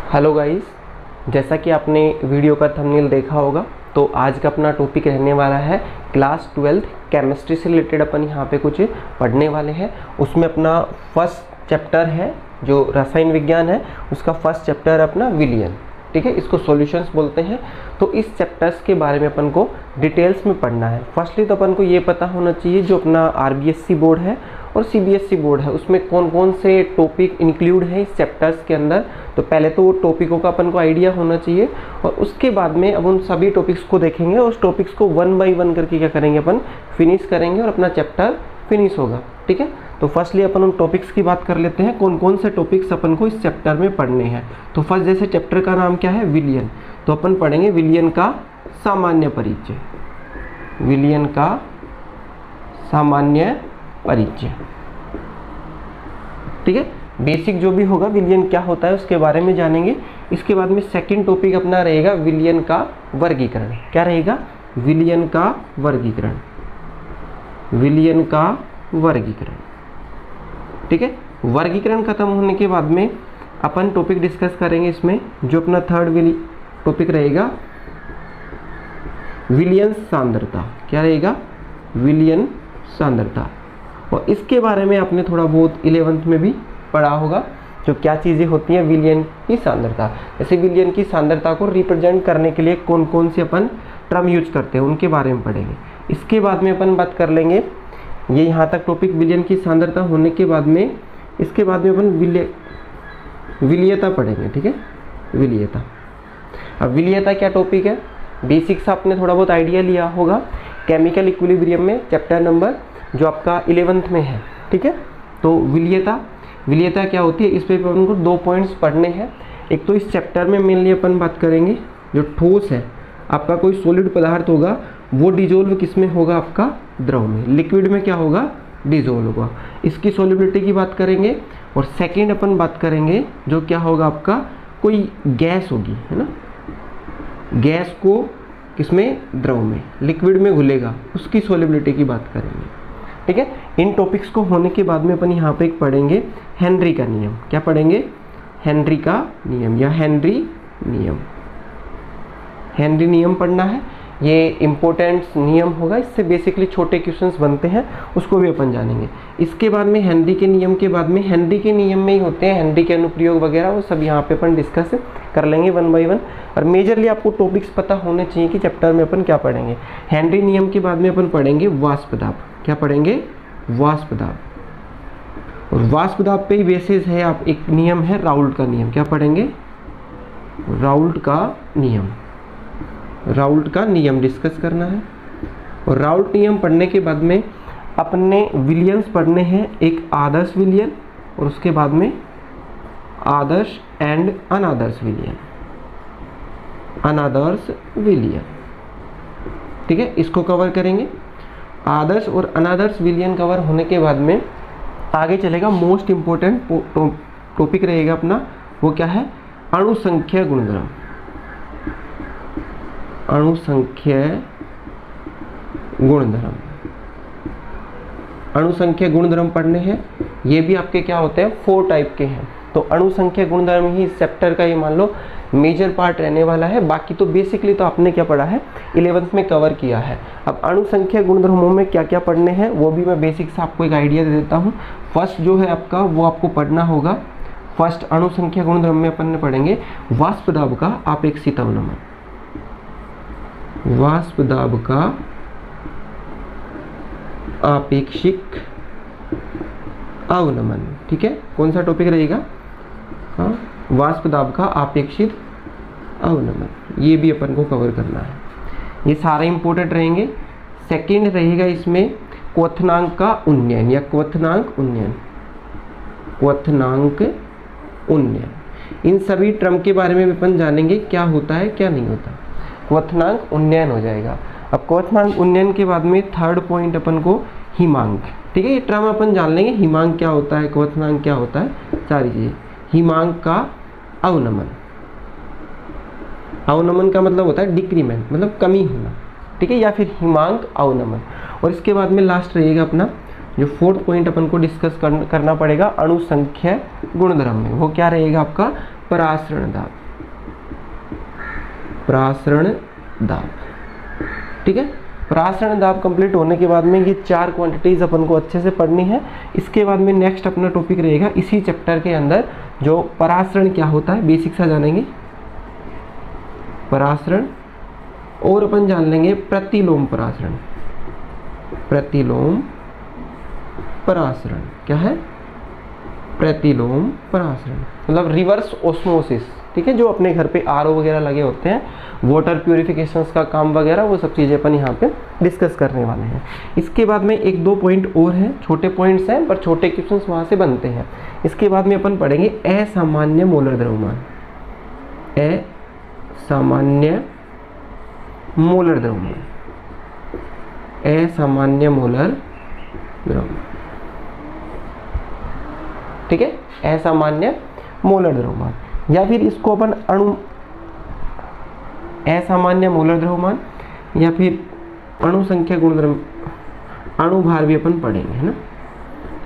Hello guys, जैसा कि आपने वीडियो का थंबनेल देखा होगा तो आज का अपना टॉपिक रहने वाला है क्लास 12 केमिस्ट्री से रिलेटेड। अपन यहाँ पे कुछ पढ़ने वाले हैं। उसमें अपना फर्स्ट चैप्टर है जो रसायन विज्ञान है, उसका फर्स्ट चैप्टर अपना विलियन, ठीक है, इसको सॉल्यूशंस बोलते हैं। तो इस चैप्टर्स के बारे में अपन को डिटेल्स में पढ़ना है। फर्स्टली तो अपन को ये पता होना चाहिए जो अपना आरबीएससी बोर्ड है और सीबीएसई बोर्ड है उसमें कौन कौन से टॉपिक इंक्लूड है इस चैप्टर्स के अंदर। तो पहले तो वो टॉपिकों का अपन को आइडिया होना चाहिए और उसके बाद में अब उन सभी टॉपिक्स को देखेंगे और उस टॉपिक्स को 1 बाय 1 करके क्या करेंगे, अपन फिनिश करेंगे और अपना चैप्टर फिनिश होगा, ठीक है। तो फर्स्टली अपन उन टॉपिक्स की बात कर लेते हैं, कौन कौन से टॉपिक्स अपन को इस चैप्टर में पढ़ने हैं। तो फर्स्ट जैसे चैप्टर का नाम क्या है, विलियन, तो अपन पढ़ेंगे विलियन का सामान्य परिचय। विलियन का सामान्य परिचय, ठीक है। बेसिक जो भी होगा विलियन क्या होता है उसके बारे में जानेंगे। इसके बाद में सेकंड टॉपिक अपना रहेगा विलियन का वर्गीकरण। क्या रहेगा, विलियन का वर्गीकरण। विलियन का वर्गीकरण, ठीक है। वर्गीकरण खत्म होने के बाद में अपन टॉपिक डिस्कस करेंगे इसमें जो अपना थर्ड टॉपिक रहेगा विलियन सांद्रता। क्या रहेगा, विलियन सांद्रता। और इसके बारे में आपने थोड़ा बहुत 11th में भी पढ़ा होगा जो क्या चीज़ें होती हैं विलियन की सांद्रता। जैसे विलियन की सांद्रता को रिप्रेजेंट करने के लिए कौन कौन से अपन टर्म यूज करते हैं उनके बारे में पढ़ेंगे। इसके बाद में अपन बात कर लेंगे, ये यहाँ तक टॉपिक विलियन की सांद्रता होने के बाद में इसके बाद में अपन विलीयता पढ़ेंगे, ठीक है, विलीयता। अब विलीयता क्या टॉपिक है, बेसिक से आपने थोड़ा बहुत आइडिया लिया होगा केमिकल इक्विलिब्रियम में, चैप्टर नंबर जो आपका 11th में है, ठीक है। तो विलीयता क्या होती है, इस पे अपन को 2 पॉइंट्स पढ़ने हैं। एक तो इस चैप्टर में मेनली अपन बात करेंगे जो ठोस है आपका कोई सॉलिड पदार्थ होगा वो डिजोल्व किस में होगा, आपका द्रव में। लिक्विड में क्या होगा, डिजोल्व होगा, इसकी सॉल्युबिलिटी की बात करेंगे। और सेकेंड अपन बात करेंगे जो क्या होगा, आपका कोई गैस होगी, है ना, गैस को किसमें, द्रव में, लिक्विड में घुलेगा, उसकी सॉल्युबिलिटी की बात करेंगे, ठीक है। इन टॉपिक्स को होने के बाद में अपन यहाँ पे एक पढ़ेंगे हेनरी का नियम। क्या पढ़ेंगे, हेनरी का नियम या हेनरी नियम। हेनरी नियम पढ़ना है, ये इम्पोर्टेंट नियम होगा, इससे बेसिकली छोटे क्वेश्चंस बनते हैं, उसको भी अपन जानेंगे। इसके बाद में हेनरी के नियम के बाद में हेनरी के नियम में ही होते हैं हेनरी के अनुप्रयोग वगैरह, वो सब यहाँ पे अपन डिस्कस कर लेंगे 1 बाय 1। और मेजरली आपको टॉपिक्स पता होने चाहिए कि चैप्टर में अपन क्या पढ़ेंगे। हेनरी नियम के बाद में अपन पढ़ेंगे वाष्प दाब। क्या पढ़ेंगे, वाष्प दाब। और वाष्प दाब पे ही बेसिस है आप एक नियम है राउल्ट का नियम। क्या पढ़ेंगे, राउल्ट का नियम। राउल्ट का नियम डिस्कस करना है। और राउल्ट नियम पढ़ने के बाद में अपने विलियंस पढ़ने हैं, एक आदर्श विलियन और उसके बाद में आदर्श एंड अनादर्श विलियन। अनादर्श विलियन, ठीक है, इसको कवर करेंगे। आदर्श और अनादर्श विलियन कवर होने के बाद में आगे चलेगा मोस्ट इम्पोर्टेंट टॉपिक रहेगा अपना, वो क्या है, अणु संख्या गुणधर्म। अणु संख्या गुणधर्म। अणु संख्या गुणधर्म पढ़ने हैं, ये भी आपके क्या होते हैं, 4 टाइप के हैं। तो अणु संख्या गुणधर्म ही इस चैप्टर का ये मान लो मेजर पार्ट रहने वाला है। बाकी तो बेसिकली तो आपने क्या पढ़ा है 11th में कवर किया है। अब अणु संख्या गुणधर्मों में क्या क्या पढ़ने हैं वो भी मैं बेसिक से आपको एक आइडिया दे देता हूँ। फर्स्ट जो है आपका वो आपको पढ़ना होगा, फर्स्ट अणु संख्या गुणधर्म में अपन पढ़ेंगे वाष्प दाब का आपेक्षिक अवनमन। वाष्प दाब का आपेक्षिक अवनमन, ठीक है, कौन सा टॉपिक रहेगा, हाँ, वाष्प दाब का आपेक्षिक अवनमन, ये भी अपन को कवर करना है। ये सारे इंपॉर्टेंट रहेंगे। सेकंड रहेगा इसमें क्वथनांक का उन्नयन या क्वथनांक उन्नयन। क्वथनांक उन्नयन, इन सभी टर्म के बारे में अपन जानेंगे क्या होता है क्या नहीं होता। क्वथनांक उन्नयन हो जाएगा। अब क्वथनांक उन्नयन के बाद में थर्ड पॉइंट अपन को हिमांक, ठीक है, ये टर्म अपन जान लेंगे, हिमांक क्या होता है, क्वथनांक क्या होता है, सारी चीजें। हिमांक का अवनमन। अवनमन का मतलब होता है डिक्रीमेंट, मतलब कमी होना, ठीक है, या फिर हिमांक अवनमन। और इसके बाद में लास्ट रहेगा अपना जो 4th पॉइंट अपन को डिस्कस करना पड़ेगा अणु संख्या गुणधर्म में, वो क्या रहेगा आपका परासरण दाब, परासरण दाब, ठीक है। परासरण दाब कंप्लीट होने के बाद में ये 4 क्वांटिटीज अपन को अच्छे से पढ़नी है। इसके बाद में नेक्स्ट अपना टॉपिक रहेगा इसी चैप्टर के अंदर जो परासरण क्या होता है बेसिक सा जानेंगे, परासरण, और अपन जान लेंगे प्रतिलोम परासरण। प्रतिलोम परासरण क्या है? प्रतिलोम परासरण मतलब रिवर्स ऑस्मोसिस, ठीक है। जो अपने घर पे आरओ वगैरह लगे होते हैं, वाटर प्यूरिफिकेशन का काम वगैरह, वो सब चीज़ें अपन यहाँ पे डिस्कस करने वाले हैं। इसके बाद में 1-2 पॉइंट और हैं, छोटे पॉइंट्स हैं पर छोटे क्वेश्चंस वहाँ से बनते हैं। इसके बाद में अपन पढ़ेंगे असामान्य मोलर द्रव्यमान, असामान्य मोलर द्रव्यमान, असामान्य मोलर द्रव्यमान, ठीक है। असामान्य मोलर द्रव्यमान या फिर इसको अपन अणु, असामान्य मोलर द्रव्यमान या फिर अणु संख्या गुणधर्म, अणुभार भी अपन पढ़ेंगे, है ना,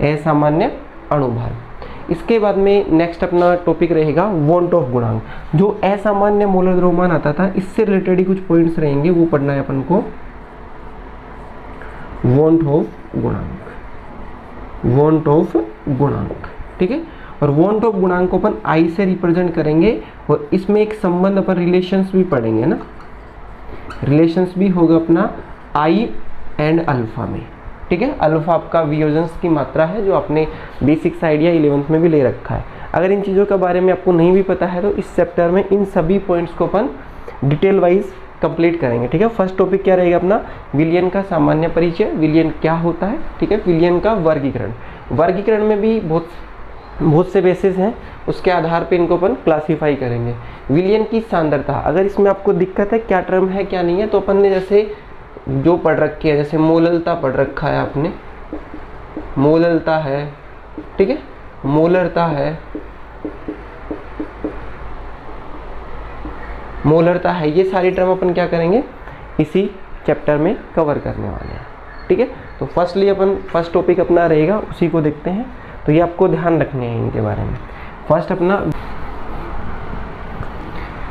असामान्य अणुभार। इसके बाद में नेक्स्ट अपना टॉपिक रहेगा वॉन्ट ऑफ गुणांक। जो असामान्य मोलर द्रव्यमान आता था इससे रिलेटेड ही कुछ पॉइंट्स रहेंगे, वो पढ़ना है अपन को, वॉन्ट ऑफ गुणांक, वॉन्ट ऑफ गुणांक, ठीक है। और वॉन्ट ऑफ गुणांक को अपन आई से रिप्रेजेंट करेंगे और इसमें एक संबंध अपन रिलेशंस भी पढ़ेंगे ना, रिलेशंस भी होगा अपना आई एंड अल्फा में, ठीक है। अल्फा आपका वियोजन की मात्रा है जो आपने बेसिक्स आइडिया 11th में भी ले रखा है। अगर इन चीज़ों के बारे में आपको नहीं भी पता है तो इस चैप्टर में इन सभी पॉइंट्स को अपन डिटेल वाइज कंप्लीट करेंगे, ठीक है। फर्स्ट टॉपिक क्या रहेगा अपना, विलयन का सामान्य परिचय, विलयन क्या होता है, ठीक है। विलयन का वर्गीकरण, वर्गीकरण में भी बहुत से बेसिस हैं, उसके आधार पे इनको अपन क्लासीफाई करेंगे। विलयन की सांद्रता, अगर इसमें आपको दिक्कत है क्या टर्म है क्या नहीं है, तो अपन ने जैसे जो पढ़ रखी है, जैसे मोललता पढ़ रखा है आपने, मोललता है, ठीक है, मोलरता है, मोलरता है, ये सारी टर्म अपन क्या करेंगे इसी चैप्टर में कवर करने वाले हैं, ठीक है। तो फर्स्ट टॉपिक अपना रहेगा, उसी को देखते हैं। तो ये आपको ध्यान रखने हैं इनके बारे में। फर्स्ट अपना,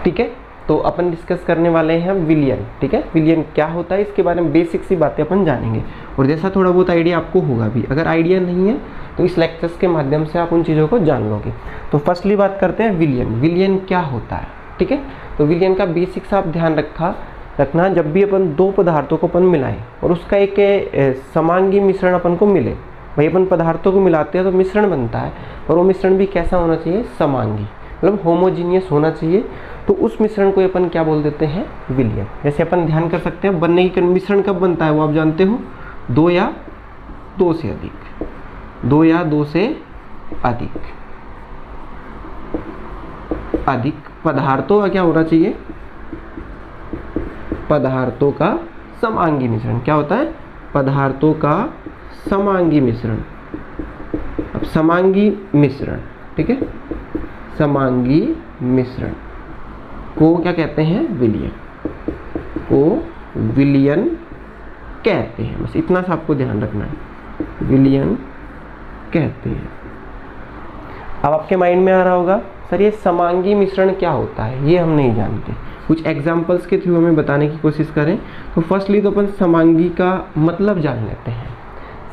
ठीक है, तो अपन डिस्कस करने वाले हैं विलयन, ठीक है। विलयन क्या होता है इसके बारे में बेसिक सी बातें अपन जानेंगे, और जैसा थोड़ा बहुत आइडिया आपको होगा भी, अगर आइडिया नहीं है तो इस लेक्चर्स के माध्यम से आप उन चीज़ों को जान लोगे। तो फर्स्टली बात करते हैं विलयन, विलयन क्या होता है, ठीक है। तो विलयन का बेसिक सा आप ध्यान रखना, जब भी अपन दो पदार्थों को अपन मिलाएं और उसका एक समांगी मिश्रण अपन को मिले, भाई अपन पदार्थों को मिलाते हैं तो मिश्रण बनता है, और वो मिश्रण भी कैसा होना चाहिए, समांगी, मतलब होमोजीनियस होना चाहिए। तो उस मिश्रण को अपन क्या बोल देते हैं, विलयन। जैसे अपन ध्यान कर सकते हैं बनने की मिश्रण कब बनता है वो आप जानते हो, 2 या 2 से अधिक, 2 या 2 से अधिक पदार्थों का क्या होना चाहिए, पदार्थों का समांगी मिश्रण। क्या होता है, पदार्थों का समांगी मिश्रण। अब समांगी मिश्रण, ठीक है, समांगी मिश्रण को क्या कहते हैं, विलयन, को विलयन कहते हैं। बस इतना सा आपको ध्यान रखना है, विलयन कहते हैं। अब आपके माइंड में आ रहा होगा सर ये समांगी मिश्रण क्या होता है, ये हम नहीं जानते, कुछ एग्जाम्पल्स के थ्रू हमें बताने की कोशिश करें। तो फर्स्टली तो अपन समांगी का मतलब जान लेते हैं।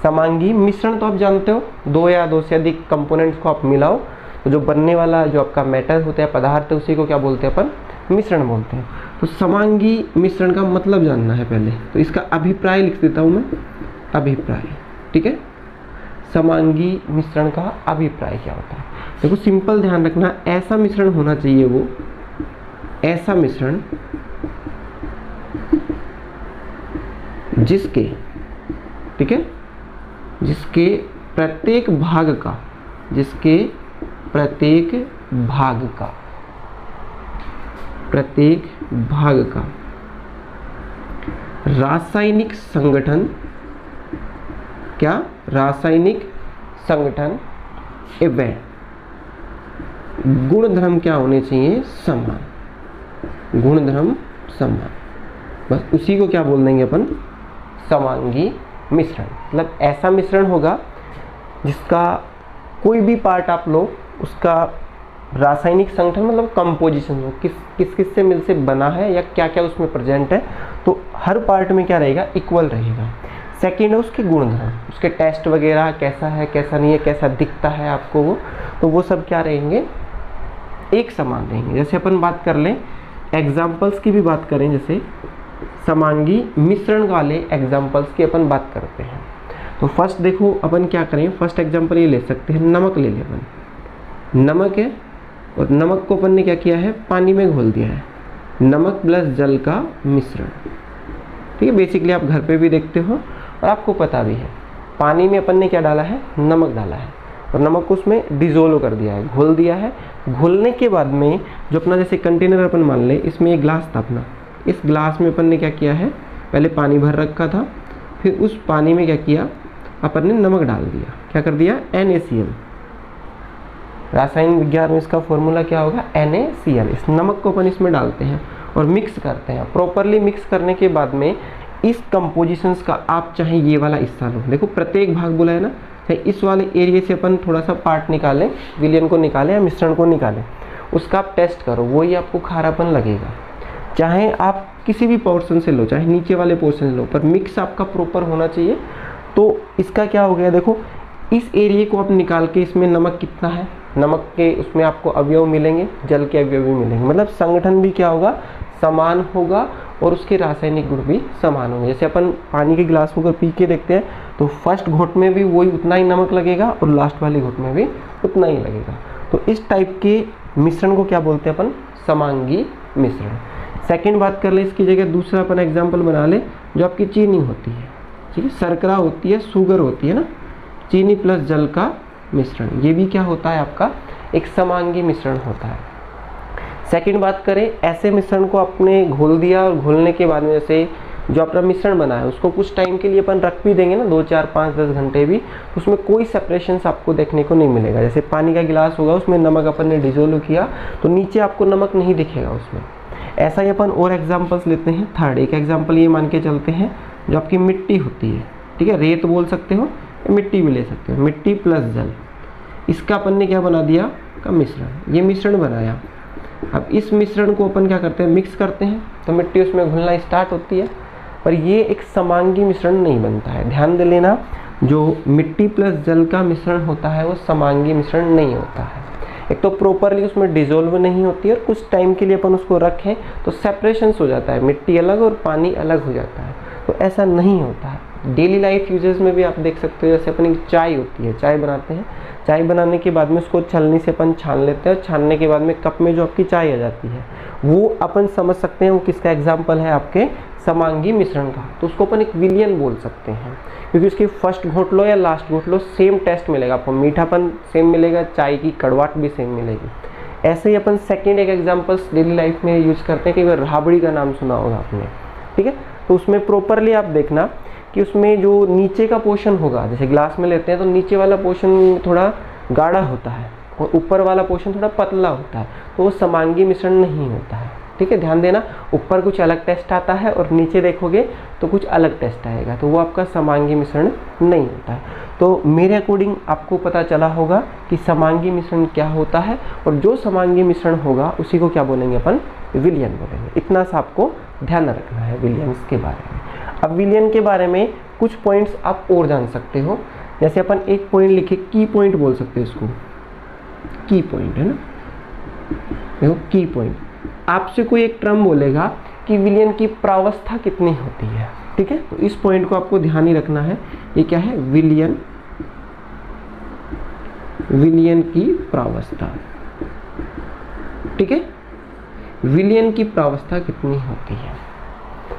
समांगी मिश्रण तो आप जानते हो, 2 या 2 से अधिक कंपोनेंट्स को आप मिलाओ तो जो बनने वाला जो आपका मैटर होता है, पदार्थ, उसी को क्या बोलते हैं अपन, मिश्रण बोलते हैं। तो समांगी मिश्रण का मतलब जानना है पहले, तो इसका अभिप्राय लिख देता हूँ मैं, अभिप्राय, ठीक है। समांगी मिश्रण का अभिप्राय क्या होता है, देखो सिंपल ध्यान रखना, ऐसा मिश्रण होना चाहिए, वो ऐसा मिश्रण जिसके, ठीक है, जिसके प्रत्येक भाग का, जिसके प्रत्येक भाग का रासायनिक संगठन, क्या, रासायनिक संगठन एवं गुणधर्म क्या होने चाहिए, समान, गुणधर्म समान। बस उसी को क्या बोल देंगे अपन, समांगी मिश्रण। मतलब ऐसा मिश्रण होगा जिसका कोई भी पार्ट आप लो, उसका रासायनिक संगठन मतलब कंपोजिशन हो, किस किस से मिल से बना है या क्या क्या उसमें प्रेजेंट है, तो हर पार्ट में क्या रहेगा, इक्वल रहेगा। सेकेंड है उसके गुणधर्म, उसके टेस्ट वगैरह कैसा है कैसा नहीं है, कैसा दिखता है आपको वो, तो वो सब क्या रहेंगे, एक समान रहेंगे। जैसे अपन बात कर लें एग्जाम्पल्स की भी बात करें, जैसे समांगी मिश्रण वाले एग्जाम्पल्स की अपन बात करते हैं। तो फर्स्ट देखो अपन क्या करें, फर्स्ट एग्जाम्पल ये ले सकते हैं, नमक ले लें अपन। नमक है और नमक को अपन ने क्या किया है, पानी में घोल दिया है, नमक प्लस जल का मिश्रण। ठीक है, बेसिकली आप घर पे भी देखते हो और आपको पता भी है, पानी में अपन ने क्या डाला है, नमक डाला है और नमक को उसमें डिजोल्व कर दिया है, घोल दिया है। घोलने के बाद में जो अपना जैसे कंटेनर अपन मान ले, इसमें एक ग्लास था अपना, इस ग्लास में अपन ने क्या किया है, पहले पानी भर रखा था, फिर उस पानी में क्या किया, अपन ने नमक डाल दिया। क्या कर दिया, NaCl। रासायनिक विज्ञान में इसका फॉर्मूला क्या होगा, NaCl। इस नमक को अपन इसमें डालते हैं और मिक्स करते हैं। प्रॉपरली मिक्स करने के बाद में इस कंपोजिशंस का आप चाहे ये वाला हिस्सा लो, देखो प्रत्येक भाग बोला है ना, चाहे इस वाले एरिया से अपन थोड़ा सा पार्ट निकालें, विलयन को निकालें या मिश्रण को निकालें, उसका आप टेस्ट करो, वही आपको खारापन लगेगा। चाहे आप किसी भी पोर्शन से लो, चाहे नीचे वाले पोर्शन से लो, पर मिक्स आपका प्रॉपर होना चाहिए। तो इसका क्या हो गया, देखो इस एरिया को आप निकाल के इसमें नमक कितना है, नमक के उसमें आपको अवयव मिलेंगे, जल के अवयव भी मिलेंगे, मतलब संगठन भी क्या होगा, समान होगा और उसके रासायनिक गुण भी समान होंगे। जैसे अपन पानी के गिलास को अगर पी के देखते हैं तो फर्स्ट घोट में भी वही उतना ही नमक लगेगा और लास्ट वाली घोट में भी उतना ही लगेगा। तो इस टाइप के मिश्रण को क्या बोलते हैं अपन, समांगी मिश्रण। सेकेंड बात कर ले इसकी जगह, दूसरा अपन एग्जाम्पल बना ले, जो आपकी चीनी होती है, ठीक है, शर्करा होती है, शुगर होती है ना, चीनी प्लस जल का मिश्रण, ये भी क्या होता है आपका, एक समांगी मिश्रण होता है। सेकंड बात करें, ऐसे मिश्रण को आपने घोल दिया और घोलने के बाद में जैसे जो अपना मिश्रण बना है उसको कुछ टाइम के लिए अपन रख भी देंगे ना, 2 4 5 10 घंटे भी, तो उसमें कोई सेपरेशंस आपको देखने को नहीं मिलेगा। जैसे पानी का गिलास होगा, उसमें नमक अपन ने डिजोल्व किया तो नीचे आपको नमक नहीं दिखेगा उसमें। ऐसा ही अपन और एग्जाम्पल्स लेते हैं। थर्ड एक एग्जाम्पल ये मान के चलते हैं, जो आपकी मिट्टी होती है, ठीक है, रेत बोल सकते हो, मिट्टी भी ले सकते हो, मिट्टी प्लस जल, इसका अपन ने क्या बना दिया का मिश्रण, ये मिश्रण बनाया। अब इस मिश्रण को अपन क्या करते हैं, मिक्स करते हैं, तो मिट्टी उसमें घुलना स्टार्ट होती है, पर ये एक समांगी मिश्रण नहीं बनता है। ध्यान दे लेना, जो मिट्टी प्लस जल का मिश्रण होता है वो समांगी मिश्रण नहीं होता है। एक तो प्रॉपरली उसमें डिजोल्व नहीं होती है और कुछ टाइम के लिए अपन उसको रखें तो सेपरेशंस हो जाता है, मिट्टी अलग और पानी अलग हो जाता है, तो ऐसा नहीं होता है। डेली लाइफ यूजेस में भी आप देख सकते हो, जैसे अपनी चाय होती है, चाय बनाते हैं, चाय बनाने के बाद में उसको छलनी से अपन छान लेते हैं और छानने के बाद में कप में जो आपकी चाय आ जाती है वो अपन समझ सकते हैं वो किसका एग्जाम्पल है, आपके समांगी मिश्रण का। तो उसको अपन एक विलयन बोल सकते हैं, क्योंकि उसकी फर्स्ट घोट लो या लास्ट घोट लो सेम टेस्ट मिलेगा आपको, मीठापन सेम मिलेगा, चाय की कड़वाहट भी सेम मिलेगी। ऐसे ही अपन सेकेंड एक एग्जाम्पल्स डेली लाइफ में यूज करते हैं कि अगर राबड़ी का नाम सुना होगा आपने, ठीक है, तो उसमें प्रॉपरली आप देखना कि उसमें जो नीचे का पोर्शन होगा, जैसे ग्लास में लेते हैं तो नीचे वाला पोर्शन थोड़ा गाढ़ा होता है और ऊपर वाला पोर्शन थोड़ा पतला होता है, तो वो समांगी मिश्रण नहीं होता है। ठीक है, ध्यान देना, ऊपर कुछ अलग टेस्ट आता है और नीचे देखोगे तो कुछ अलग टेस्ट आएगा, तो वो आपका समांगी मिश्रण नहीं होता है। तो मेरे अकॉर्डिंग आपको पता चला होगा कि समांगी मिश्रण क्या होता है, और जो समांगी मिश्रण होगा उसी को क्या बोलेंगे अपन, विलयन बोलेंगे। इतना सा आपको ध्यान रखना है विलयंस के बारे में। अब विलयन के बारे में कुछ पॉइंट्स आप और जान सकते हो, जैसे अपन एक पॉइंट लिखे, की पॉइंट बोल सकते हैं इसको, की पॉइंट है ना, देखो की पॉइंट। आपसे कोई एक टर्म बोलेगा कि विलयन की प्रावस्था कितनी होती है, ठीक है, तो इस पॉइंट को आपको ध्यान ही रखना है। ये क्या है, विलयन, विलयन की प्रावस्था, ठीक है, विलयन की प्रावस्था कितनी होती है।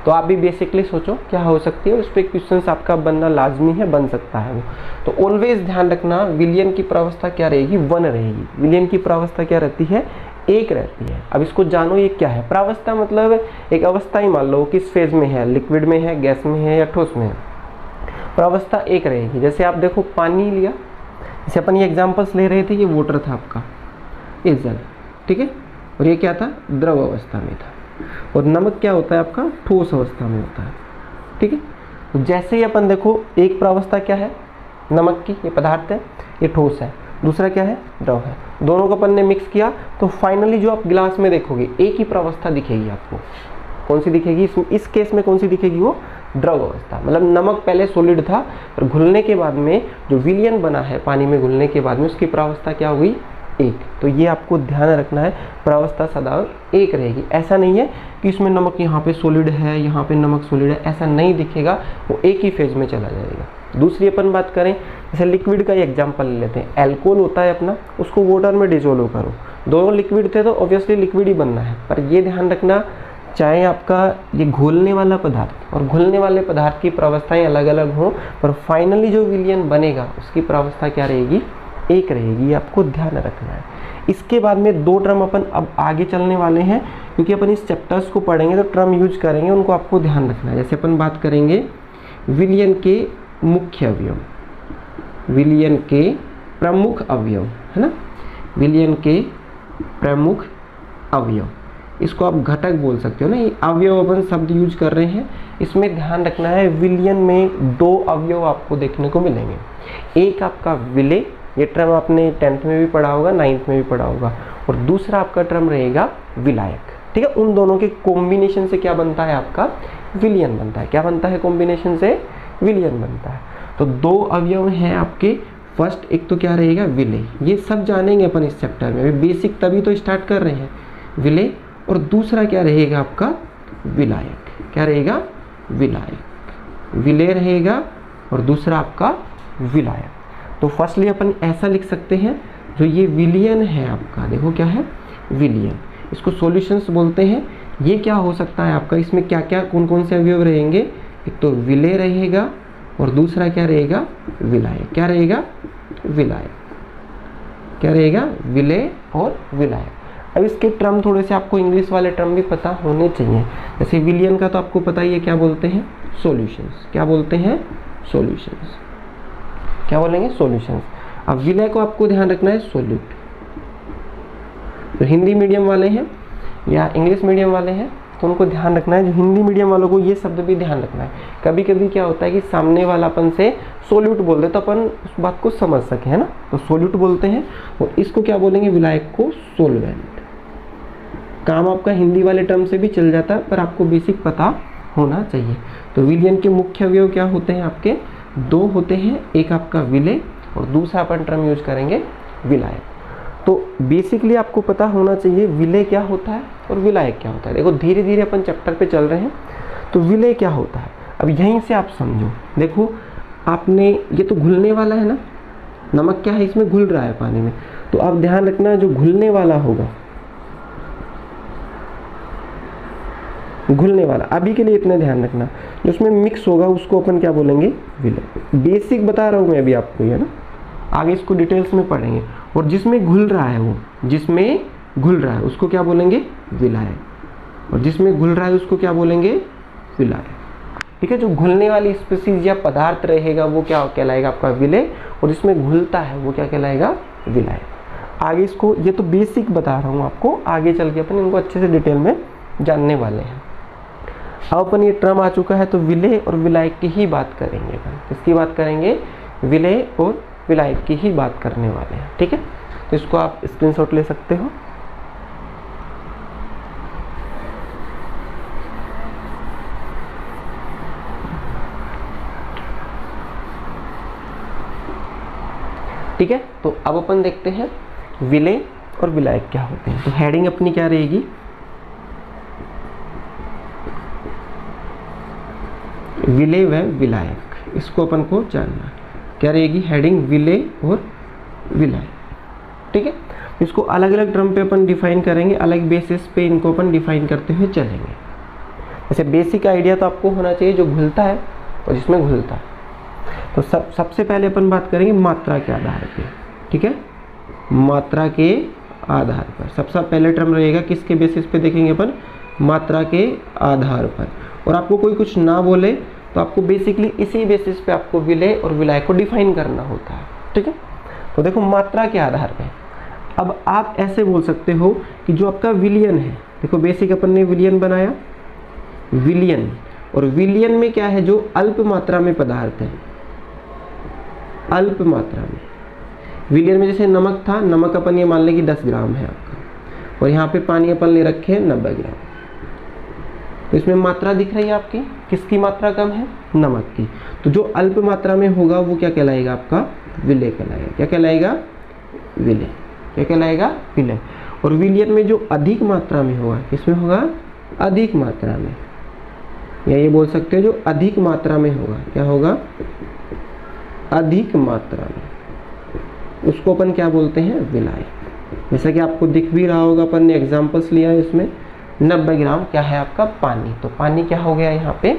तो आप भी बेसिकली सोचो क्या हो सकती है, उस पर क्वेश्चंस आपका बनना लाजमी है, बन सकता है वो। तो ऑलवेज ध्यान रखना, विलयन की प्रावस्था क्या रहेगी, 1 रहेगी। विलयन की प्रावस्था क्या रहती है, 1 रहती है। अब इसको जानो ये क्या है, प्रावस्था मतलब एक अवस्था ही मान लो किस फेज में है, लिक्विड में है, गैस में है या ठोस में है, प्रावस्था 1 रहेगी। जैसे आप देखो पानी लिया, जैसे अपन ये एग्जाम्पल्स ले रहे थे, ये वाटर था आपका, ये जल, ठीक है, और ये क्या था, द्रव अवस्था में था, और नमक क्या होता है आपका, ठोस अवस्था में होता है, ठीक है। तो जैसे ही अपन देखो, एक प्रावस्था क्या है नमक की, ये पदार्थ है, ये ठोस है, दूसरा क्या है, द्रव है। दोनों को अपन ने मिक्स किया तो फाइनली जो आप गिलास में देखोगे एक ही प्रावस्था दिखेगी आपको। कौन सी दिखेगी, इस केस में कौन सी दिखेगी, वो द्रव अवस्था। मतलब नमक पहले सॉलिड था और घुलने के बाद में जो विलयन बना है पानी में घुलने के बाद में उसकी प्रावस्था क्या हुई, एक। तो ये आपको ध्यान रखना है, प्रावस्था सदा एक रहेगी। ऐसा नहीं है कि इसमें नमक यहाँ पे सॉलिड है, यहाँ पे नमक सॉलिड है, ऐसा नहीं दिखेगा, वो एक ही फेज में चला जाएगा। दूसरी अपन बात करें, जैसे लिक्विड का ही एग्जांपल ले लेते हैं। एल्कोहल होता है अपना, उसको वाटर में डिजोल्व करो, दोनों लिक्विड थे तो ऑब्वियसली लिक्विड ही बनना है। पर ये ध्यान रखना, चाहे आपका ये घोलने वाला पदार्थ और घुलने वाले पदार्थ की प्रावस्थाएं अलग अलग हों, पर फाइनली जो विलयन बनेगा उसकी प्रावस्था क्या रहेगी, एक रहेगी। ये आपको ध्यान रखना है। इसके बाद में दो टर्म अपन अब आगे चलने वाले हैं, क्योंकि अपन इस चैप्टर्स को पढ़ेंगे तो टर्म यूज करेंगे, उनको आपको ध्यान रखना है। जैसे अपन बात करेंगे विलयन के मुख्य अवयव, विलयन के प्रमुख अवयव, है ना, विलयन के प्रमुख अवयव, इसको आप घटक बोल सकते हो ना। ये अवयव अपन शब्द यूज कर रहे हैं, इसमें ध्यान रखना है विलयन में दो अवयव आपको देखने को मिलेंगे। एक आपका विलेय, ये टर्म आपने 10th में भी पढ़ा होगा, 9th में भी पढ़ा होगा, और दूसरा आपका टर्म रहेगा विलायक। ठीक है, उन दोनों के कॉम्बिनेशन से क्या बनता है, आपका विलयन बनता है। क्या बनता है, कॉम्बिनेशन से विलयन बनता है। तो दो अवयव हैं आपके, फर्स्ट एक तो क्या रहेगा, विलेय, ये सब जानेंगे अपन इस चैप्टर में, अभी बेसिक तभी तो स्टार्ट कर रहे हैं, विलेय। और दूसरा क्या रहेगा आपका, विलायक। क्या रहेगा, विलायक, विलेय रहेगा और दूसरा आपका विलायक। तो फर्स्टली अपन ऐसा लिख सकते हैं, जो ये विलयन है आपका, देखो क्या है, विलयन, इसको सॉल्यूशंस बोलते हैं। ये क्या हो सकता है आपका, इसमें क्या क्या कौन कौन से अवयव रहेंगे, एक तो विलेय रहेगा और दूसरा क्या रहेगा, विलायक। क्या रहेगा, विलायक। क्या रहेगा, विलेय और विलायक। अब इसके टर्म थोड़े से आपको इंग्लिश वाले टर्म भी पता होने चाहिए। जैसे विलयन का तो आपको पता ही है, क्या बोलते हैं, सॉल्यूशंस। क्या बोलते हैं, सॉल्यूशंस। क्या बोलेंगे, सॉल्यूशंस। अब विलय को आपको ध्यान रखना है, सॉल्यूट। तो हिंदी मीडियम वाले हैं या इंग्लिश मीडियम वाले हैं तो उनको ध्यान रखना है। जो हिंदी मीडियम वालों को ये शब्द भी ध्यान रखना है। कभी कभी क्या होता है कि सामने वाला अपन से सोल्यूट बोल दे तो अपन उस बात को समझ सके, है ना, तो सोल्यूट बोलते हैं। और इसको क्या बोलेंगे, विलायक को सोलवेंट। काम आपका हिंदी वाले टर्म से भी चल जाता है, पर आपको बेसिक पता होना चाहिए। तो विलयन के मुख्य अवयव क्या होते हैं आपके, दो होते हैं, एक आपका विलेय और दूसरा अपन टर्म यूज करेंगे विलायक। तो बेसिकली आपको पता होना चाहिए विलेय क्या होता है और विलायक क्या होता है। देखो धीरे धीरे अपन चैप्टर पे चल रहे हैं। तो विलेय क्या होता है, अब यहीं से आप समझो। देखो आपने, ये तो घुलने वाला है ना, नमक क्या है, इसमें घुल रहा है पानी में। तो आप ध्यान रखना, जो घुलने वाला होगा, घुलने वाला, अभी के लिए इतना ध्यान रखना, जो उसमें मिक्स होगा उसको अपन क्या बोलेंगे, विलेय। बेसिक बता रहा हूँ मैं अभी आपको, ये ना, आगे इसको डिटेल्स में पढ़ेंगे। और जिसमें घुल रहा है, वो जिसमें घुल रहा है उसको क्या बोलेंगे, विलायक। और जिसमें घुल रहा है उसको क्या बोलेंगे, विलायक। ठीक है, जो घुलने वाली स्पीसीज या पदार्थ रहेगा वो क्या कहलाएगा, आपका विलेय। और जिसमें घुलता है वो क्या कहलाएगा, विलायक। आगे इसको, ये तो बेसिक बता रहा हूँ आपको, आगे चल के अपन इनको अच्छे से डिटेल में जानने वाले हैं। अब अपन ये टर्म आ चुका है तो विलेय और विलायक की ही बात करेंगे। किसकी बात करेंगे, विलेय और विलायक की ही बात करने वाले हैं। ठीक है, तो इसको आप स्क्रीनशॉट ले सकते हो। ठीक है, तो अब अपन देखते हैं विलेय और विलायक क्या होते हैं। तो हेडिंग अपनी क्या रहेगी, विलेय व विलायक, इसको अपन को जानना। क्या रहेगी हेडिंग, विलेय और विलायक। ठीक है, इसको अलग अलग टर्म पे अपन डिफाइन करेंगे, अलग बेसिस पे इनको अपन डिफाइन करते हुए चलेंगे। जैसे बेसिक आइडिया तो आपको होना चाहिए, जो घुलता है और जिसमें घुलता है। तो सबसे पहले अपन बात करेंगे मात्रा के आधार पे। ठीक है, मात्रा के आधार पर सबसे पहले टर्म रहेगा, किसके बेसिस पे देखेंगे अपन, मात्रा के आधार पर। और आपको कोई कुछ ना बोले तो आपको बेसिकली इसी बेसिस पे आपको विलेय और विलायक को डिफाइन करना होता है। ठीक है, तो देखो मात्रा के आधार पे अब आप ऐसे बोल सकते हो कि जो आपका विलयन है, देखो बेसिक अपन ने विलयन बनाया, विलयन, और विलयन में क्या है, जो अल्प मात्रा में पदार्थ है, अल्प मात्रा में, विलियन में जैसे नमक था, नमक अपन ये मान लें कि 10 ग्राम है आपका, और यहाँ पे पानी अपन ले रखे हैं 90 ग्राम। तो इसमें मात्रा दिख रही है आपकी, किसकी मात्रा कम है? नमक की। तो जो अल्प मात्रा में होगा वो क्या कहलाएगा? आपका विलेय कहलाएगा। क्या कहलाएगा? विलेय। क्या कहलाएगा? विलेय। और विलियन में जो अधिक मात्रा में होगा, किसमें होगा? अधिक मात्रा में, या ये बोल सकते हो जो अधिक मात्रा में होगा, क्या होगा? अधिक मात्रा में, उसको अपन क्या बोलते हैं? विलायक। जैसा कि आपको दिख भी रहा होगा, अपन ने एग्जाम्पल्स लिया है इसमें। 90 ग्राम क्या है आपका? पानी। तो पानी क्या हो गया यहाँ पे?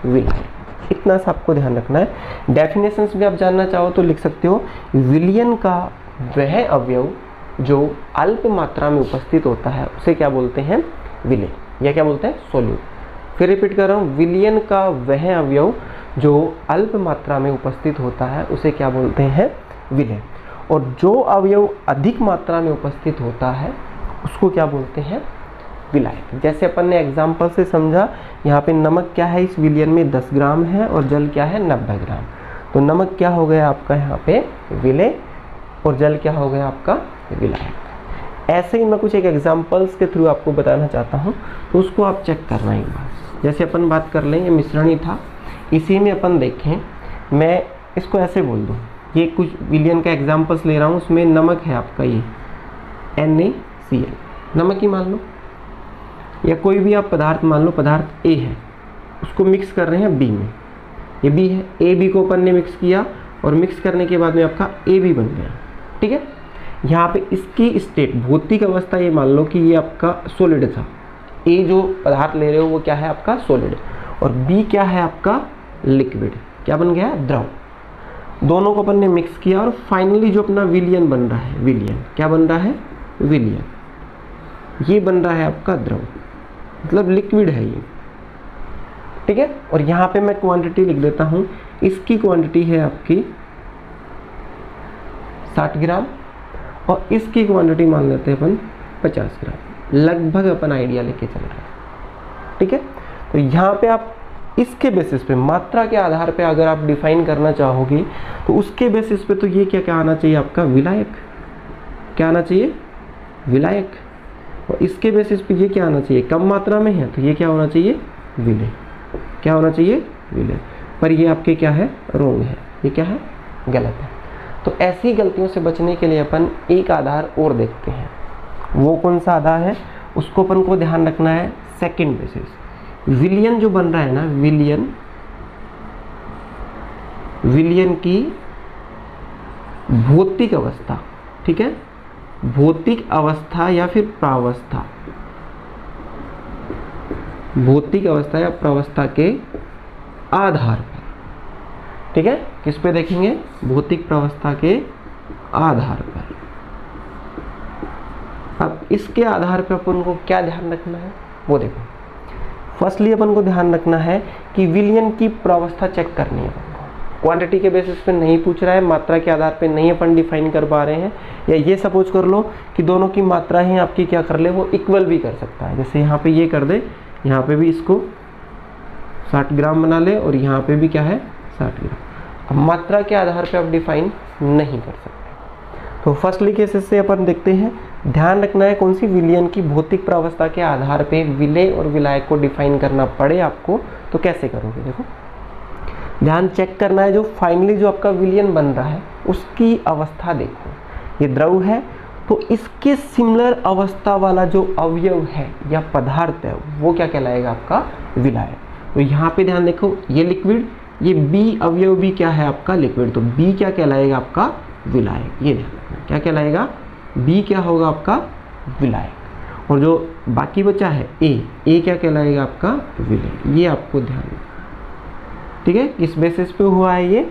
विलायक। इतना सा आपको ध्यान रखना है। डेफिनेशंस भी आप जानना चाहो तो लिख सकते हो, विलियन का वह अवयव जो अल्प मात्रा में उपस्थित होता है उसे क्या बोलते हैं? विलेय। या क्या बोलते हैं? सोल्यूट। फिर रिपीट कर रहा हूँ, विलियन का वह अवयव जो अल्प मात्रा में उपस्थित होता है उसे क्या बोलते हैं? विलेय। और जो अवयव अधिक मात्रा में उपस्थित होता है उसको क्या बोलते हैं? विलायक। जैसे अपन ने एग्जाम्पल से समझा, यहाँ पे नमक क्या है इस विलियन में? 10 ग्राम है, और जल क्या है? 90 ग्राम। तो नमक क्या हो गया आपका यहाँ पे? विलेय, और जल क्या हो गया आपका? विलायक। ऐसे ही मैं कुछ एक एग्जाम्पल्स के थ्रू आपको बताना चाहता हूँ, तो उसको आप चेक करना एक बार। जैसे अपन बात कर लें, ये मिश्रण ही था, इसी में अपन देखें, मैं इसको ऐसे बोल दूँ, ये कुछ विलियन का एग्जाम्पल्स ले रहा हूँ, उसमें नमक है आपका ये NaCl, नमक ही मान लो, या कोई भी आप पदार्थ मान लो, पदार्थ A है, उसको मिक्स कर रहे हैं B में, ये B है, AB को अपन ने मिक्स किया, और मिक्स करने के बाद में आपका AB बन गया। ठीक है, यहाँ पे इसकी स्टेट, भौतिक अवस्था ये मान लो कि ये आपका सॉलिड था, A जो पदार्थ ले रहे हो वो क्या है आपका? सॉलिड, और B क्या है आपका? लिक्विड। क्या बन गया? द्रव। दोनों को अपन ने मिक्स किया, और फाइनली जो अपना विलियन बन रहा है, विलियन क्या बन रहा है? विलियन। ये बन रहा है आपका द्रव, मतलब लिक्विड है ये। ठीक है, और यहाँ पे मैं क्वांटिटी लिख देता हूँ, इसकी क्वांटिटी है आपकी 60 ग्राम, और इसकी क्वांटिटी मान लेते हैं अपन 50 ग्राम, लगभग अपन आइडिया लेके चल रहे हैं। ठीक है, तो यहाँ पे आप इसके बेसिस पे, मात्रा के आधार पे अगर आप डिफाइन करना चाहोगे तो उसके बेसिस पे तो ये क्या क्या आना चाहिए आपका? विलायक। क्या आना चाहिए? विलायक। और इसके बेसिस पे ये क्या आना चाहिए? कम मात्रा में है तो ये क्या होना चाहिए? विलेय। क्या होना चाहिए? विलेय। पर ये आपके क्या है? रोंग है, ये क्या है? गलत है। तो ऐसी गलतियों से बचने के लिए अपन एक आधार और देखते हैं। वो कौन सा आधार है? उसको अपन को ध्यान रखना है, सेकंड बेसिस। विलियन जो बन रहा है ना, विलियन की भौतिक अवस्था, ठीक है, भौतिक अवस्था या फिर प्रावस्था, भौतिक अवस्था या प्रावस्था के आधार पर, ठीक है, किस पे देखेंगे? भौतिक प्रावस्था के आधार पर। अब इसके आधार पर अपन को क्या ध्यान रखना है वो देखो। फर्स्टली अपन को ध्यान रखना है कि विलियन की प्रावस्था चेक करनी है। क्वांटिटी के बेसिस पे नहीं पूछ रहा है, मात्रा के आधार पे नहीं अपन डिफाइन कर पा रहे हैं, या ये सपोज कर लो कि दोनों की मात्रा ही आपकी क्या कर ले, वो इक्वल भी कर सकता है। जैसे यहाँ पे ये कर दे, यहाँ पे भी इसको 60 ग्राम बना ले, और यहाँ पे भी क्या है? 60 ग्राम। अब मात्रा के आधार पे आप डिफाइन नहीं कर सकते। तो फर्स्टली केसेस से अपन देखते हैं, ध्यान रखना है कौन सी? विलियन की भौतिक प्रावस्था के आधार पे विलेय और विलायक को डिफाइन करना पड़े आपको तो कैसे करोगे? देखो, ध्यान चेक करना है, जो फाइनली जो आपका विलियन बन रहा है उसकी अवस्था देखो। ये द्रव है तो इसके सिमिलर अवस्था वाला जो अवयव है या पदार्थ है वो क्या कहलाएगा? आपका विलायक। तो यहाँ पे ध्यान देखो, ये लिक्विड, ये बी अवयव भी क्या है? आपका लिक्विड। तो बी क्या कहलाएगा? आपका विलायक। ये ध्यान रखना, क्या कहलाएगा? बी क्या होगा? आपका विलायक। और जो बाकी बचा है ए क्या कहलाएगा? आपका विलेय। ये आपको ध्यान रखना, ठीक है। किस बेसिस पे हुआ है ये?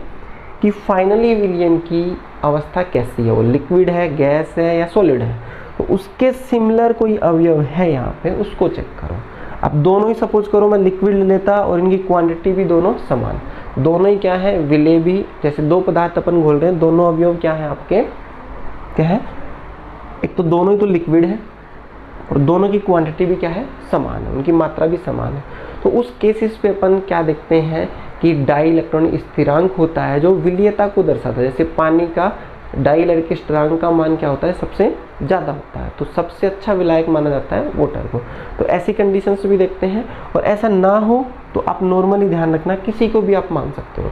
कि फाइनली विलियन की अवस्था कैसी है, वो लिक्विड है, गैस है या सॉलिड है, तो उसके सिमिलर कोई अवयव है यहाँ पे, उसको चेक करो। अब दोनों ही सपोज करो मैं लिक्विड ले लेता और इनकी क्वांटिटी भी दोनों समान, दोनों ही क्या है? विलेय भी। जैसे दो पदार्थ अपन घोल रहे हैं, दोनों अवयव क्या है आपके? क्या है? एक तो दोनों ही तो लिक्विड है और दोनों की क्वांटिटी भी क्या है? समान है, उनकी मात्रा भी समान है। तो उस केसेस पे अपन क्या देखते हैं कि डाई इलेक्ट्रॉनिक स्थिरांक होता है जो विलीयता को दर्शाता है। जैसे पानी का डाइइलेक्ट्रिक स्थिरांक का मान क्या होता है, सबसे ज़्यादा होता है, तो सबसे अच्छा विलायक माना जाता है वाटर को। तो ऐसी कंडीशंस भी देखते हैं, और ऐसा ना हो तो आप नॉर्मली ध्यान रखना, किसी को भी आप मान सकते हो।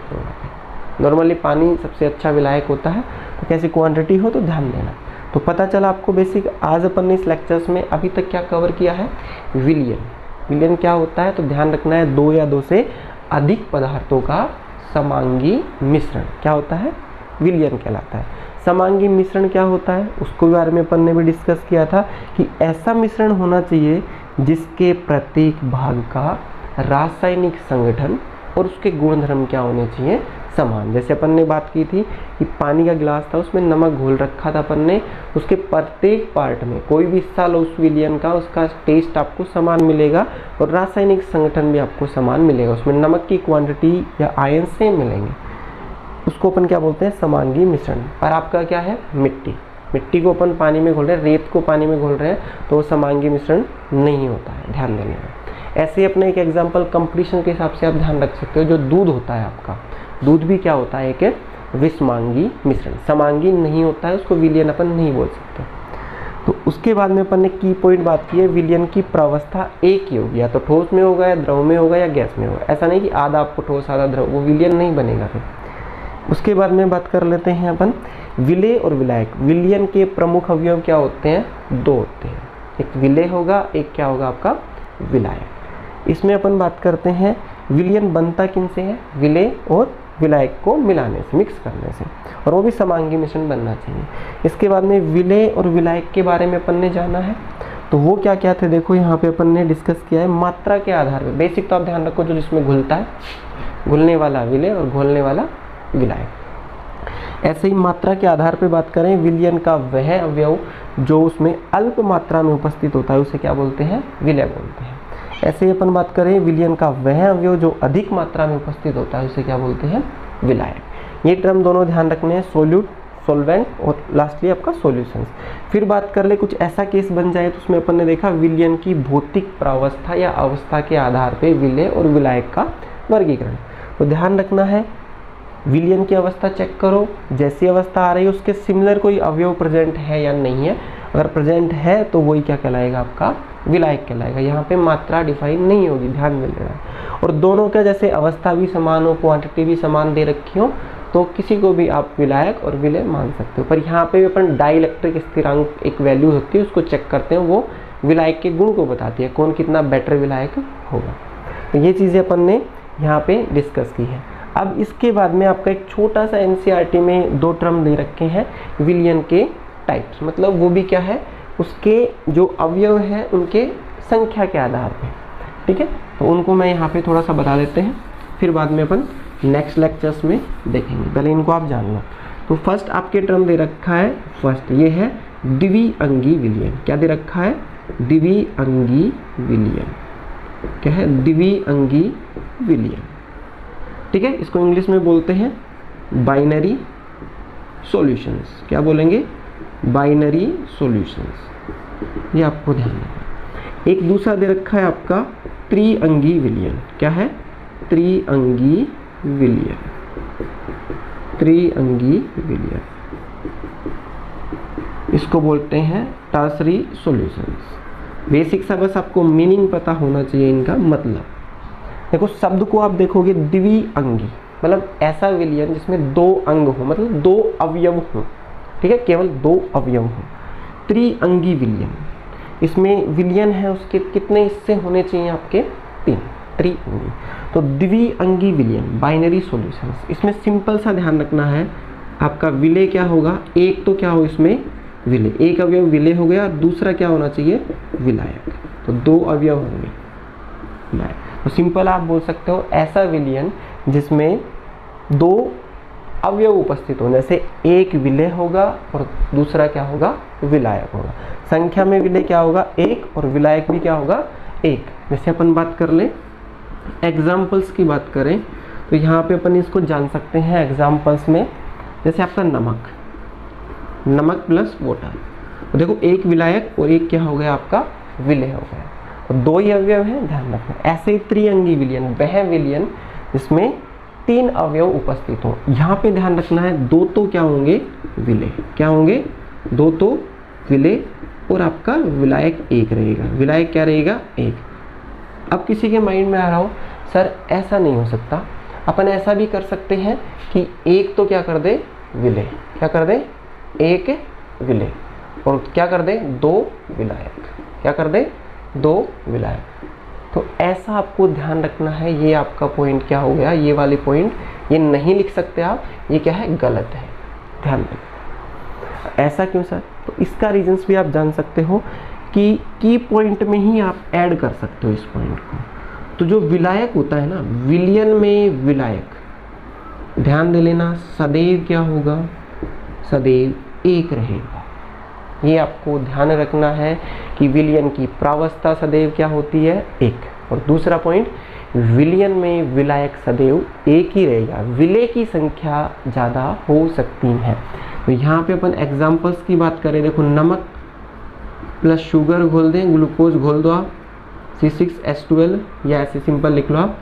नॉर्मली पानी सबसे अच्छा विलायक होता है, तो कैसी क्वांटिटी हो तो ध्यान देना। तो पता चला आपको बेसिक। आज अपन ने इस लेक्चर्स में अभी तक क्या कवर किया है, विलयन। विलयन क्या होता है तो ध्यान रखना है, 2 या 2 से अधिक पदार्थों का समांगी मिश्रण क्या होता है, विलयन कहलाता है। समांगी मिश्रण क्या होता है उसको भी बारे में अपन ने भी डिस्कस किया था कि ऐसा मिश्रण होना चाहिए जिसके प्रत्येक भाग का रासायनिक संगठन और उसके गुणधर्म क्या होने चाहिए, समान। जैसे अपन ने बात की थी कि पानी का गिलास था, उसमें नमक घोल रखा था अपन ने, उसके प्रत्येक पार्ट में कोई भी हिस्सा लो उस विलयन का, उसका टेस्ट आपको समान मिलेगा और रासायनिक संगठन भी आपको समान मिलेगा। उसमें नमक की क्वांटिटी या आयन सेम मिलेंगे, उसको अपन क्या बोलते हैं, समांगी मिश्रण। और आपका क्या है, मिट्टी। मिट्टी को अपन पानी में घोल रहे हैं, रेत को पानी में घोल रहे हैं, तो वो समांगी मिश्रण नहीं होता है, ध्यान देने में। ऐसे अपने एक एग्जाम्पल कंपटीशन के हिसाब से आप ध्यान रख सकते हो, जो दूध होता है आपका, दूध भी क्या होता है, एक विषमांगी मिश्रण, समांगी नहीं होता है, उसको विलयन अपन नहीं बोल सकते। तो उसके बाद में अपन ने की पॉइंट बात की है, विलयन की प्रावस्था एक ही होगी, या तो ठोस में होगा या द्रव में होगा या गैस में होगा। ऐसा नहीं कि आधा आपको ठोस आधा द्रव, वो विलयन नहीं बनेगा फिर। उसके बाद में बात कर लेते हैं अपन विलेय और विलायक। विलयन के प्रमुख अवयव क्या होते हैं, 2 होते हैं, एक विलेय होगा, एक क्या होगा आपका विलायक। इसमें अपन बात करते हैं विलयन बनता किन से है, विलेय और विलायक को मिलाने से, मिक्स करने से, और वो भी समांगी मिश्रण बनना चाहिए। इसके बाद में विलेय और विलायक के बारे में अपन ने जाना है, तो वो क्या क्या थे देखो यहाँ पे अपन ने डिस्कस किया है। मात्रा के आधार पे, बेसिक तो आप ध्यान रखो, जो जिसमें घुलता है, घुलने वाला विलेय और घोलने वाला विलायक। ऐसे ही मात्रा के आधार पे बात करें, विलयन का वह अवयव जो उसमें अल्प मात्रा में उपस्थित होता है उसे क्या बोलते हैं, विलेय बोलते हैं। ऐसे ही अपन बात करें, विलयन का वह अवयव जो अधिक मात्रा में उपस्थित होता है उसे क्या बोलते हैं, विलायक। ये टर्म दोनों ध्यान रखने हैं, सोल्यूट, सोल्वेंट और लास्टली आपका सॉल्यूशंस। फिर बात कर ले, कुछ ऐसा केस बन जाए तो उसमें अपन ने देखा विलयन की भौतिक प्रावस्था या अवस्था के आधार पे विलेय और विलायक का वर्गीकरण। तो ध्यान रखना है, विलयन की अवस्था चेक करो, जैसी अवस्था आ रही है उसके सिमिलर कोई अवयव प्रेजेंट है या नहीं है। अगर प्रेजेंट है तो वही क्या कहलाएगा, आपका विलायक कहलाएगा। यहाँ पे मात्रा डिफाइन नहीं होगी, ध्यान में लेना है। और दोनों का जैसे अवस्था भी समान हो, क्वांटिटी भी समान दे रखी हो, तो किसी को भी आप विलायक और विलेय मान सकते हो। पर यहाँ पे अपन डाइइलेक्ट्रिक स्थिरांक एक वैल्यू होती है, उसको चेक करते हैं, वो विलायक के गुण को बताती है, कौन कितना बेटर विलायक होगा। तो ये चीज़ें अपन ने यहाँ पे डिस्कस की है। अब इसके बाद में आपका एक छोटा सा एनसीईआरटी में 2 टर्म दे रखे हैं विलयन के टाइप्स, मतलब वो भी क्या है, उसके जो अवयव हैं उनके संख्या के आधार पे, ठीक है। तो उनको मैं यहाँ पे थोड़ा सा बता देते हैं, फिर बाद में अपन नेक्स्ट लेक्चर्स में देखेंगे, पहले इनको आप जान लो। तो फर्स्ट आपके टर्म दे रखा है, फर्स्ट ये है द्विअंगी विलयन। क्या दे रखा है, द्विअंगी विलयन। क्या है, द्विअंगी विलयन, ठीक है। इसको इंग्लिश में बोलते हैं बाइनरी सॉल्यूशंस। क्या बोलेंगे, बाइनरी सॉल्यूशंस, ये आपको ध्यान रखना। एक दूसरा दे रखा है आपका त्रिअंगी विलयन। क्या है, त्रिअंगी विलयन, त्रिअंगी विलयन, इसको बोलते हैं टर्सरी सॉल्यूशंस। बेसिक सा बस आपको मीनिंग पता होना चाहिए, इनका मतलब। देखो शब्द को आप देखोगे, द्विअंगी मतलब ऐसा विलयन जिसमें 2 अंग हो, मतलब 2 अवयव हो, ठीक है, केवल 2 अवयव हो। त्रिअंगी विलयन, इसमें विलयन है उसके कितने हिस्से होने चाहिए आपके, 3, त्रिअंगी। तो द्विअंगी विलयन, बाइनरी सॉल्यूशंस, इसमें सिंपल सा ध्यान रखना है, आपका विलेय क्या होगा, एक तो क्या हो इसमें विलेय, एक अवयव विलेय हो गया, दूसरा क्या होना चाहिए, विलायक। तो 2 अवयव होंगे विलायक। तो सिंपल आप बोल सकते हो ऐसा विलयन जिसमें 2 अवयव उपस्थित हो, जैसे एक विलेय होगा और दूसरा क्या होगा, विलायक होगा। संख्या में विलेय क्या होगा, 1, और विलायक भी क्या होगा, 1। जैसे अपन बात कर ले, एग्जाम्पल्स की बात करें तो यहाँ पे अपन इसको जान सकते हैं एग्जाम्पल्स में। जैसे आपका नमक, नमक प्लस वाटर, तो देखो एक विलायक और एक क्या हो गया आपका, विलेय हो गया, और 2 ही अवयव हैं, ध्यान रखना। ऐसे ही त्रिअंगी विलयन, वह विलयन जिसमें तीन अवयव उपस्थित हो। यहाँ पे ध्यान रखना है, दो तो क्या होंगे, विलेय। क्या होंगे, दो तो विलेय और आपका विलायक एक रहेगा। विलायक क्या रहेगा, एक। अब किसी के माइंड में आ रहा हो सर ऐसा नहीं हो सकता, अपन ऐसा भी कर सकते हैं कि एक तो क्या कर दे, विलेय। क्या कर दे, एक विलेय, और क्या कर दे, दो विलायक। क्या कर दे, दो विलायक। तो ऐसा आपको ध्यान रखना है। ये आपका पॉइंट क्या हो गया, ये वाले पॉइंट ये नहीं लिख सकते आप, ये क्या है, गलत है। ध्यान रखना। ऐसा क्यों सर, तो इसका रीजंस भी आप जान सकते हो कि की पॉइंट में ही आप ऐड कर सकते हो इस पॉइंट को। तो जो विलायक होता है ना, विलियन में विलायक, ध्यान दे लेना, सदैव क्या होगा, सदैव एक रहेगा। ये आपको ध्यान रखना है कि विलियन की प्रावस्था सदैव क्या होती है, एक। और दूसरा पॉइंट, विलियन में विलायक सदैव एक ही रहेगा, विलेय की संख्या ज़्यादा हो सकती है। तो यहाँ पे अपन एग्जाम्पल्स की बात करें, देखो नमक प्लस शुगर घोल दें, ग्लूकोज घोल दो आप, C6H12, या ऐसे सिंपल लिख लो आप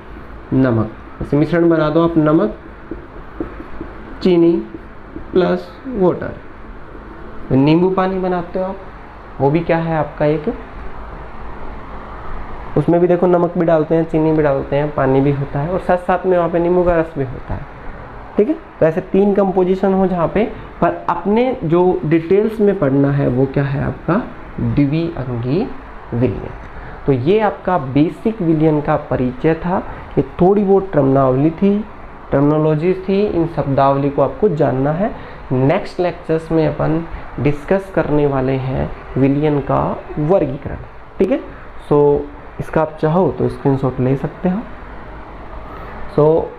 नमक। ऐसे मिश्रण बना दो आप, नमक चीनी प्लस वाटर। नींबू पानी बनाते हो आप, वो भी क्या है आपका एक, उसमें भी देखो नमक भी डालते हैं, चीनी भी डालते हैं, पानी भी होता है, और साथ साथ में वहाँ पे नींबू का रस भी होता है। ठीक है, तो ऐसे तीन कंपोजिशन हो जहाँ पे, पर अपने जो डिटेल्स में पढ़ना है वो क्या है आपका, द्विअंगी विलयन। तो ये आपका बेसिक विलयन का परिचय था। ये थोड़ी बहुत टर्मिनोलॉजी थी, इन शब्दावली को आपको जानना है। नेक्स्ट लेक्चर्स में अपन डिस्कस करने वाले हैं विलयन का वर्गीकरण। ठीक है, सो इसका आप चाहो तो स्क्रीनशॉट ले सकते हो। सो